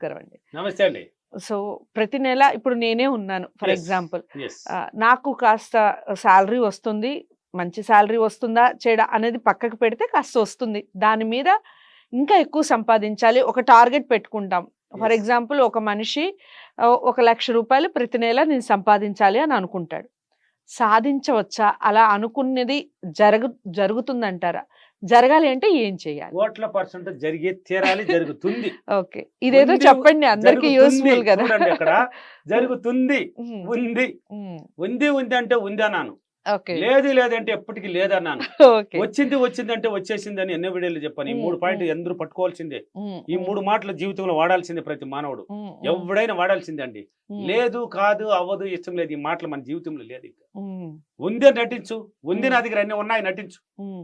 కరవండి. నమస్తే అండి. సో, ప్రతి నెల ఇప్పుడు నేనే ఉన్నాను ఫర్ యెస్. ఎగ్జాంపుల్. యెస్. నాకు కాస్త సాలరీ వస్తుంది. మంచి సాలరీ వస్తుందా? చెడా? అనేది పక్కకు పెడితే కాస్త వస్తుంది. దాని మీద ఇంకా ఎక్కువ సంపాదించాలి. ఒక టార్గెట్ పెట్టుకుంటాం. For yes. ఎగ్జాంపుల్ ఒక మనిషి ఒక ₹1,00,000 ప్రతి నెల నేను సంపాదించాలి అని అనుకుంటాడు. సాధించవచ్చా? అలా అనుకున్నది జరుగుతుందంటారా? జరగాలి అంటే ఏం చేయాలి? కోట్ల పర్సెంట్ జరిగే తీరాలి, జరుగుతుంది. ఓకే. ఇదేదో ఉంది, చెప్పండి అందరికి జరుగుతుంది. యూస్‌ఫుల్ కదా! చూడండి అక్కడ జరుగుతుంది, హ్మ్. ఉంది. హ్మ్. ఉంది అంటే ఉంది అన్నాను. ఓకే. లేదు లేదంటే ఎప్పటికీ లేదన్నాను. ఓకే. వచ్చిందంటే వచ్చేసిందని ఎన్నో వీడియోలు చెప్పాను. ఈ 3 పాయింట్లు అందరూ పట్టుకోవాల్సిందే. ఈ 3 మాటలు జీవితంలో వాడాల్సిందే ప్రతి మానవుడు. ఎవడైనా వాడాల్సిందే అండి. లేదు, కాదు, అవ్వదు, ఇష్టం లేదు, ఈ మాటలు మన జీవితంలో లేదు. ఇంకా ఉంది అని నటించు. ఉంది నా దగ్గర అన్ని ఉన్నాయి నటించు.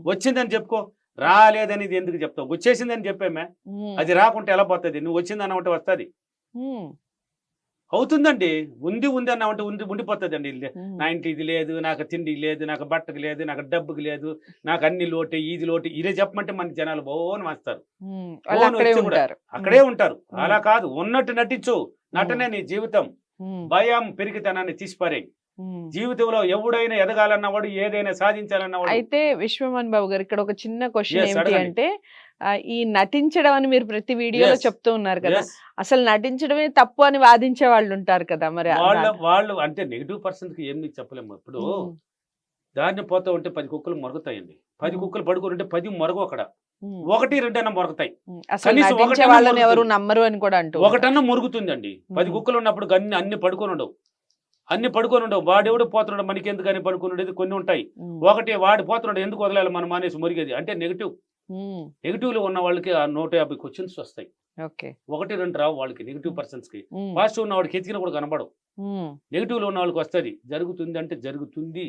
వచ్చిందని చెప్పుకో. రాలేదని ఇది ఎందుకు చెప్తావు? వచ్చేసిందని చెప్పామే. అది రాకుంటే ఎలా పోతుంది? నువ్వు వచ్చిందని అంటే వస్తుంది. అవుతుందండి. ఉంది అన్నామంటే ఉండిపోతుంది అండి. నా ఇంటి ఇది లేదు, నాకు తిండి లేదు, నాకు బట్టకు లేదు, నాకు డబ్బుకి లేదు, నాకు అన్ని లోటే, ఇది లోటే, ఇదే చెప్పమంటే మన జనాలు బోని వస్తారు. అక్కడే ఉంటారు. అలా కాదు, ఉన్నట్టు నటించు. నటనే నీ జీవితం. భయం పెరిగితనాన్ని తీసిపారేయి. జీవితంలో ఎవడైనా ఎదగాలన్నవాడు, ఏదైనా సాధించాలన్నవాడు. అయితే విశ్వమోహన్ బాబు గారు, ఇక్కడ ఒక చిన్న క్వశ్చన్ ఏమిటి అంటే, ఈ నటించడం అని మీరు ప్రతి వీడియోలో చెప్తూ ఉన్నారు కదా, అసలు నటించడమే తప్పు అని వాదించే వాళ్ళు ఉంటారు కదా, మరి వాళ్ళు అంటే -% కి ఏమి చెప్పలేము. ఇప్పుడు దారిని పోతా ఉంటే 10 కుక్కలు మొరుగుతాయండి. 10 కుక్కలు పడుకుంటే 10 మొరగు అక్కడ. 1, 2 అన్న మొరగతాయి. వాళ్ళని ఎవరు నమ్మరు అని కూడా అంటూ ఒకటన్నా మురుగుతుందండి. 10 కుక్కలు ఉన్నప్పుడు అన్ని పడుకొని ఉండవు. వాడెవడు పోతున్నాడు, మనకి ఎందుకు అని పడుకునేది కొన్ని ఉంటాయి. ఒకటి వాడు పోతున్నాడు, ఎందుకు వదలాలి మనం మానేసి మురిగేది అంటే నెగిటివ్ లో ఉన్న వాళ్ళకి ఆ 150 క్వశ్చన్స్ వస్తాయి. 1, 2 రావు వాళ్ళకి -% కి. పాజిటివ్ ఉన్న వాడికి ఎతికిన కూడా కనబడవు. నెగిటివ్ లో ఉన్న వాళ్ళకి వస్తుంది. జరుగుతుంది అంటే జరుగుతుంది.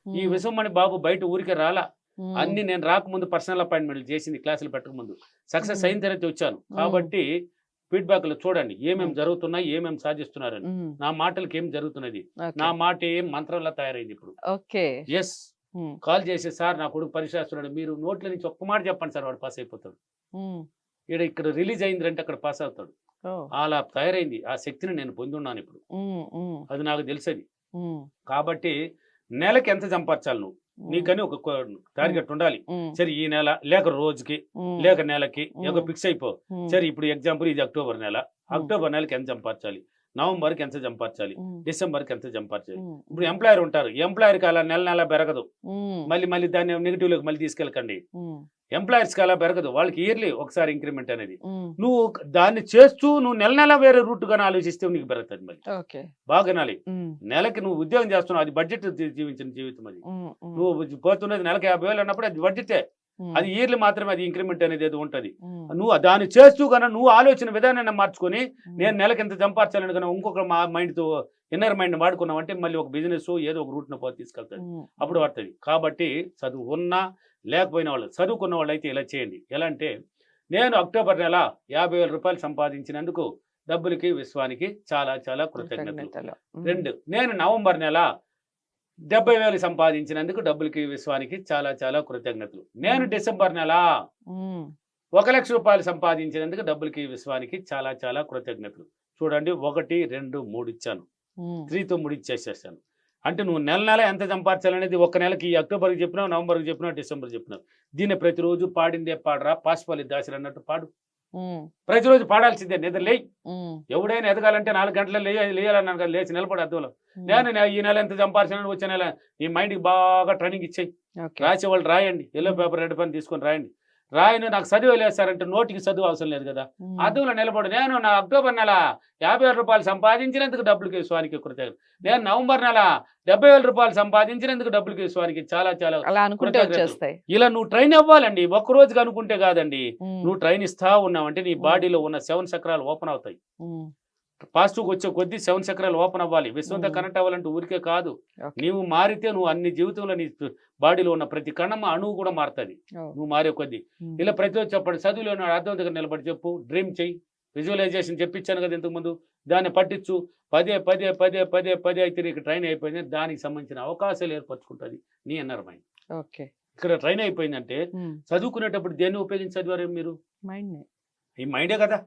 ఈ విశ్వమణి బాబు బయట ఊరికే రాలా. అన్ని నేను రాకముందు పర్సనల్ అపాయింట్మెంట్లు చేసింది, క్లాసులు పెట్టకముందు. సక్సెస్ అయిన తర్వాత వచ్చాను. కాబట్టి ఫీడ్బ్యాక్ లో చూడండి ఏమేమి జరుగుతున్నాయి, ఏమేమి సాధిస్తున్నారని. నా మాటలకి ఏం జరుగుతున్నది, నా మాట ఏం మంత్రంలా తయారైంది ఇప్పుడు. ఎస్, కాల్ చేసి, సార్ నా కొడుకు పరీక్ష రాస్తున్నాడు, మీరు నోట్ల నుంచి ఒక్క మాట చెప్పండి సార్, వాడు పాస్ అయిపోతాడు. ఇక్కడ రిలీజ్ అయిందంటే అక్కడ పాస్ అవుతాడు. అలా తయారైంది. ఆ శక్తిని నేను పొందున్నాను ఇప్పుడు. అది నాకు తెలిసేది. కాబట్టి నెలకి ఎంత సంపాదించాలి నువ్వు, నీకని ఒక టార్గెట్ ఉండాలి. సరే ఈ నెల లేక రోజుకి లేక నెలకి ఒక ఫిక్స్ అయిపో. సరే ఇప్పుడు ఎగ్జాంపుల్ ఇది అక్టోబర్ నెల. అక్టోబర్ నెలకి ఎంత సంపాదించాలి, నవంబర్కి ఎంత సంపాదించాలి, డిసెంబర్కి ఎంత సంపాదించాలి. ఇప్పుడు ఎంప్లాయర్ ఉంటారు, ఎంప్లాయర్కి అలా నెల పెరగదు. మళ్ళీ దాన్ని నెగిటివ్ లోకి మళ్ళీ తీసుకెళ్ళకండి. ఎంప్లాయర్స్ కి అలా పెరగదు. వాళ్ళకి ఇయర్లీ ఒకసారి ఇంక్రిమెంట్ అనేది. నువ్వు దాన్ని చేస్తూ నువ్వు నెల వేరే రూట్ గానే ఆలోచిస్తే నీకు పెరుగుతుంది. మళ్ళీ బాగా నాలి. నెలకి నువ్వు ఉద్యోగం చేస్తున్నావు, అది బడ్జెట్ జీవించిన జీవితం. అది నువ్వు పోతున్నది నెలకి 50,000 అన్నప్పుడు అది బడ్జెటే. అది ఇయర్లీ మాత్రమే అది ఇంక్రిమెంట్ అనేది ఏదో ఉంటది. నువ్వు దాన్ని చేస్తూ కన్నా నువ్వు ఆలోచన విధానాన్ని మార్చుకొని నేను నెలకి ఎంత సంపాదించాలని కన్నా ఇంకొక మైండ్ తో ఇన్నర్ మైండ్ వాడుకున్నావు అంటే మళ్ళీ ఒక బిజినెస్ ఏదో ఒక రూట్ పోతే తీసుకెళ్తాది, అప్పుడు పడుతుంది. కాబట్టి చదువు ఉన్నా లేకపోయిన వాళ్ళు, చదువుకున్న వాళ్ళు అయితే ఇలా చేయండి. ఎలా అంటే, నేను అక్టోబర్ నెల ₹50,000 సంపాదించినందుకు డబ్బులకి విశ్వానికి చాలా చాలా కృతజ్ఞతలు. 2, నేను నవంబర్ నెల 70,000 సంపాదించినందుకు డబ్బులకి విశ్వానికి చాలా చాలా కృతజ్ఞతలు. నేను డిసెంబర్ నెల ₹1,00,000 సంపాదించినందుకు డబ్బులకి విశ్వానికి చాలా చాలా కృతజ్ఞతలు. చూడండి, 1, 2, 3 ఇచ్చాను. 3తో 3 ఇచ్చేసేసాను. అంటే నువ్వు నెల ఎంత సంపాదించాలనేది ఒక నెలకి అక్టోబర్కి చెప్పినావు, నవంబర్కి చెప్పినావు, డిసెంబర్కి చెప్పినావు. దీన్ని ప్రతిరోజు పాడిందే పాడరా, పాసిపల్లి దాసరి అన్నట్టు పాడు. ప్రతిరోజు పాడాల్సిందే. నిద్ర లేయి. ఎవడైనా ఎదగాలంటే 4 గంటలు లేయాలన్నాను కదా, లేచి నిలబడి అద్దంలో నేను ఈ నెల ఎంత సంపాదించాలని వచ్చే నెల ఈ మైండ్కి బాగా ట్రైనింగ్ ఇచ్చేయి. రాసేవాళ్ళు రాయండి, ఎల్లో పేపర్ రెడ్ పెన్ తీసుకొని రాయండి. రాయను నాకు చదువు వేసారంటే నోటికి చదువు అవసరం లేదు కదా, అద్దంలో నిలబడి నేను నా అక్టోబర్ నెల ₹50,000 సంపాదించినందుకు డబ్బులకి విశ్వానికి కృతజ్ఞతలు. నేను నవంబర్ నెల ₹70,000 సంపాదించినందుకు డబ్బులకి విశ్వానికి చాలా చాలా కృతజ్ఞతలు. ఇలా నువ్వు ట్రైన్ అవ్వాలండి. ఒక్క రోజుకి అనుకుంటే కాదండి. నువ్వు ట్రైన్ ఇస్తా ఉన్నావంటే నీ బాడీలో ఉన్న 7 చక్రాలు ఓపెన్ అవుతాయి. పాజిటివ్కి వచ్చే కొద్దీ 7 చక్రాలు ఓపెన్ అవ్వాలి. విశ్వంతో కనెక్ట్ అవ్వాలంటే ఊరికే కాదు. నీవు మారితే నువ్వు అన్ని జీవితంలో నీ బాడీలో ఉన్న ప్రతి కణం అణువు కూడా మారుతుంది నువ్వు మారే కొద్దీ. ఇలా ప్రతిరోజు చెప్పండి. చదువులో అర్థం దగ్గర నిలబడి చెప్పు, డ్రీమ్ చెయ్యి, విజువలైజేషన్ చెప్పించాను కదా ఇంతకుముందు, దాన్ని పట్టించు. పదే అయితే నీకు ట్రైన్ అయిపోయింది. దానికి సంబంధించిన అవకాశాలు ఏర్పరచుకుంటుంది నీ ఇన్నర్ మైండ్. ఇక్కడ ట్రైన్ అయిపోయిందంటే చదువుకునేటప్పుడు దేన్ని ఉపయోగించి చదివారు మీరు? ఈ మైండే కదా.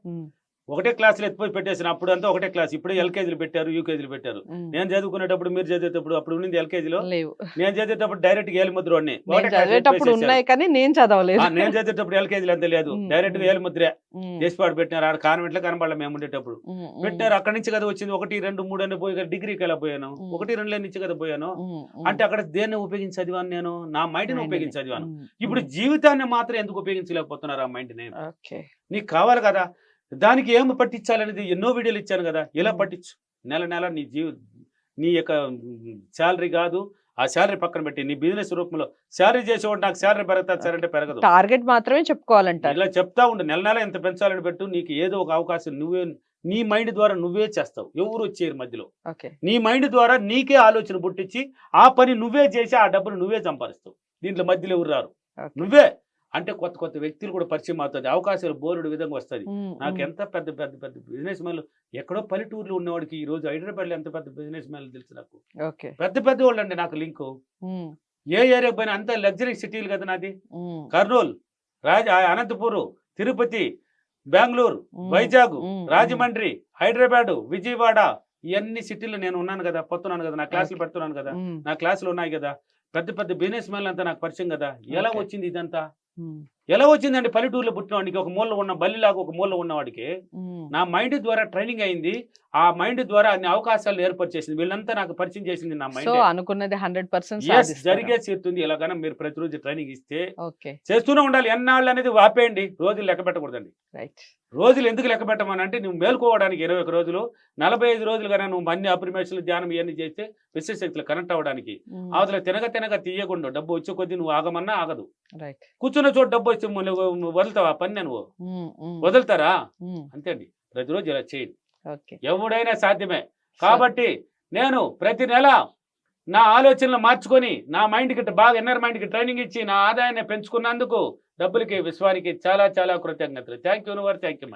ఒకటే క్లాసులు ఎత్తిపోయి పెట్టేసిన అప్పుడు అంతా ఒకటే క్లాస్. ఇప్పుడు ఎల్కేజీలు పెట్టారు, యూకేజీలు పెట్టారు. నేను చదువుకునేటప్పుడు మీరు చదివేటప్పుడు అప్పుడు ఉన్నింది ఎల్కేజీలో, లేవు. నేను చదివేటప్పుడు డైరెక్ట్ గా ఏలిముద్ర వాడిని. నేను చదివేటప్పుడు ఉన్నాయి కానీ నేను చదవలేదు. నేను చదివేటప్పుడు ఎల్కేజీలు అంతే లేదు, డైరెక్ట్ గా ఏలిముద్ర చేసిపాడు పెట్టినారు. ఆడ కాన్వెంట్ లో కనబడాలి మేము ఉండేటప్పుడు పెట్టారు. అక్కడి నుంచి కదా వచ్చింది 1, 2, 3 అని పోయి డిగ్రీకి ఎలా పోయాను, 1, 2 నుంచి కదా పోయాను. అంటే అక్కడ దేన్ని ఉపయోగించి చదివాను నేను, నా మైండ్ ని ఉపయోగించి చదివాను. ఇప్పుడు జీవితాన్ని మాత్రం ఎందుకు ఉపయోగించలేకపోతున్నారు ఆ మైండ్ ని? నీకు కావాలి కదా, దానికి ఏమి పట్టించాలనేది ఎన్నో వీడియోలు ఇచ్చాను కదా. ఇలా పట్టించు, నెల నెల నీ యొక్క శాలరీ కాదు, ఆ శాలరీ పక్కన పెట్టి నీ బిజినెస్ రూపంలో శాలరీ చేసేవాడు నాకు శాలరీ పెరుగుతుంది సార్ అంటే పెరగదు. టార్గెట్ మాత్రమే చెప్పుకోవాలంటారు. ఇలా చెప్తా ఉండు, నెల నెల ఎంత పెంచాలని పెట్టు. నీకు ఏదో ఒక అవకాశం నువ్వే నీ మైండ్ ద్వారా నువ్వే చేస్తావు, ఎవరు వచ్చేయరు మధ్యలో. నీ మైండ్ ద్వారా నీకే ఆలోచన పుట్టించి ఆ పని నువ్వే చేసి ఆ డబ్బును నువ్వే సంపాదిస్తావు. దీంట్లో మధ్యలో ఎవరు రారు, నువ్వే. అంటే కొత్త కొత్త వ్యక్తులు కూడా పరిచయం అవుతుంది, అవకాశాలు బోరుడు విధంగా వస్తుంది. నాకు ఎంత పెద్ద పెద్ద పెద్ద బిజినెస్ మ్యాన్లు, ఎక్కడో పల్లెటూరులో ఉన్నవాడికి ఈ రోజు హైదరాబాద్ లో ఎంత పెద్ద బిజినెస్ మ్యాన్లు తెలుసు నాకు. పెద్ద పెద్ద వాళ్ళు అండి నాకు లింకు. ఏ ఏరియా పోయినా అంత లగ్జరీ సిటీలు కదా నాది. కర్నూలు, అనంతపూర్, తిరుపతి, బెంగళూరు, వైజాగ్, రాజమండ్రి, హైదరాబాద్, విజయవాడ, ఇవన్నీ సిటీలు నేను ఉన్నాను కదా, పోతున్నాను కదా, నా క్లాసులు పెడుతున్నాను కదా, నా క్లాసులు ఉన్నాయి కదా. పెద్ద పెద్ద బిజినెస్ మ్యాన్లు అంతా నాకు పరిచయం కదా. ఎలా వచ్చింది ఇదంతా? ఎలా వచ్చిందండి? పల్లెటూరులో పుట్టినవాడికి, ఒక మూల ఉన్న బల్లిలాగా ఒక మూల ఉన్నవాడికి నా మైండ్ ద్వారా ట్రైనింగ్ అయింది. ఆ మైండ్ ద్వారా అన్ని అవకాశాలు ఏర్పరిచేసింది. వీళ్ళంతా నాకు పరిచయం చేసింది నా మైండ్. అనుకున్నది 100% జరిగే తీరుతుంది. ఇలాగైనా మీరు ప్రతిరోజు ట్రైనింగ్ ఇస్తే చేస్తూనే ఉండాలి. ఎన్నాళ్ళు అనేది ఆపేయండి, రోజులు లెక్క పెట్టకూడదండి. రోజులు ఎందుకు లెక్క పెట్టమని అంటే, నువ్వు మేల్కోవడానికి 21 రోజులు, 45 రోజులు కన్నా నువ్వు అన్ని అప్రిమేషన్లు, ధ్యానం ఇవన్నీ చేస్తే విశ్వశక్తులు కనెక్ట్ అవ్వడానికి. అవతల తినక తీయకుండా డబ్బు వచ్చే కొద్దీ నువ్వు ఆగమన్నా ఆగదు. కూర్చున్న చోటు డబ్బు వచ్చి వదులుతావు ఆ పని, నువ్వు వదులుతారా? అంతే అండి, ప్రతిరోజు ఇలా చేయండి, ఎవడైనా సాధ్యమే. కాబట్టి నేను ప్రతి నెల నా ఆలోచనలు మార్చుకొని నా మైండ్కి బాగా ఇన్నర్ మైండ్కి ట్రైనింగ్ ఇచ్చి నా ఆదాయాన్ని పెంచుకున్నందుకు డబ్బులకి, విశ్వానికి చాలా చాలా కృతజ్ఞతలు. Thank you. Thank you.